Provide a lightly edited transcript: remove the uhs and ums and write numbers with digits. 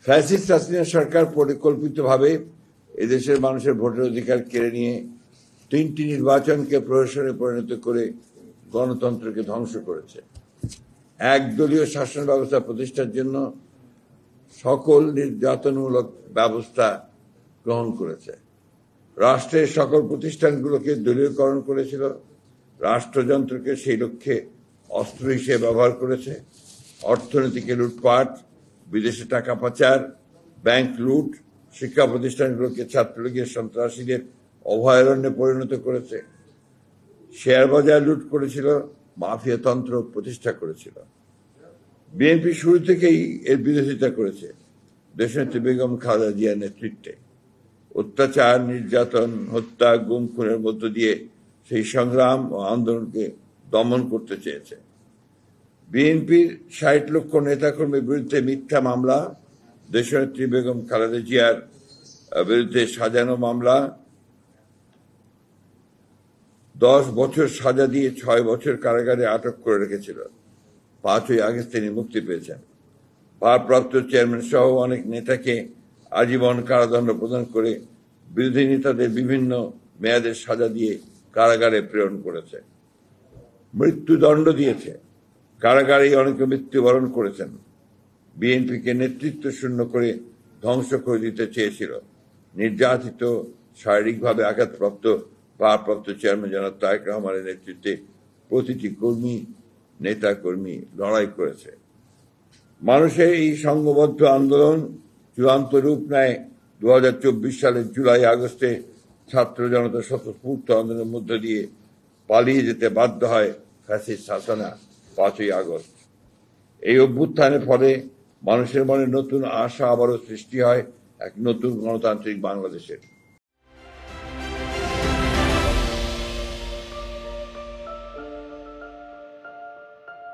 Fascist Hasina সরকার পরিকল্পিতভাবে এদেশের মানুষের ভোটের অধিকার কেড়ে নিয়ে 3টি নির্বাচনকে প্রহসনে পরিণত করে গণতন্ত্রকে ধ্বংস করেছে। একদলীয় শাসন ব্যবস্থা প্রতিষ্ঠার জন্য সকল নির্যাতনমূলক ব্যবস্থা গ্রহণ করেছে। রাষ্ট্রের সকল প্রতিষ্ঠানগুলোকে দলীয়করণ করেছিল, রাষ্ট্রযন্ত্রকে সেই লক্ষ্যে অস্ত্র হিসেবে ব্যবহার করেছে, অর্থনীতিকে লুটপাট, বিদেশে টাকা পাচার, ব্যাংক লুট, শিক্ষা প্রতিষ্ঠানগুলোকে ছাত্রলীগের সন্ত্রাসীদের অভয়ারণ্যে পরিণত করেছে, শেয়ার বাজার লুট করেছিল, মাফিয়াতন্ত্র প্রতিষ্ঠা করেছিল। বিএনপি শুরু থেকেই এর বিরোধিতা করেছে দেশনেত্রী বেগম খালেদা জিয়ার নেতৃত্বে। অত্যাচার, নির্যাতন, হত্যা, গুম খুনের মধ্য দিয়ে সেই সংগ্রাম ও আন্দোলনকে দমন করতে চেয়েছে। বিএনপির ৬০ লক্ষ নেতাকর্মীর বিরুদ্ধে মিথ্যা মামলা, দেশনেত্রী বেগম খালেদা জিয়ার বিরুদ্ধে সাজানো মামলা, 10 বছর সাজা দিয়ে 6 বছর কারাগারে আটক করে রেখেছিল। 5ই আগস্ট তিনি মুক্তি পেয়েছেন। ভারপ্রাপ্ত চেয়ারম্যান সহ অনেক নেতাকে আজীবন কারাদণ্ড প্রদান করে বিরোধী নেতাদের বিভিন্ন মেয়াদের সাজা দিয়ে কারাগারে প্রেরণ করেছে। মৃত্যুদণ্ড দিয়েছে। কারাগারেই অনেকে মৃত্যুবরণ করেছেন। বিএনপিকে নেতৃত্ব শূন্য করে ধ্বংস করে দিতে চেয়েছিল। নির্যাতিত, শারীরিকভাবে আঘাতপ্রাপ্ত ভারপ্রাপ্ত চেয়ারম্যান জনাব তারেক রহমানের নেতৃত্বে প্রতিটি কর্মী, নেতা কর্মী লড়াই করেছে। মানুষের এই সংঘবদ্ধ আন্দোলন চূড়ান্ত রূপ নেয় 2024 সালের জুলাই আগস্টে ছাত্র জনতা স্বতঃস্ফূর্ত আন্দোলনের মধ্য দিয়ে পালিয়ে যেতে বাধ্য হয় ফ্যাসিস্ট হাসিনা 5ই আগস্ট। এই অভ্যুত্থানের ফলে মানুষের মনে নতুন আশা আবারও সৃষ্টি হয় এক নতুন গণতান্ত্রিক বাংলাদেশের।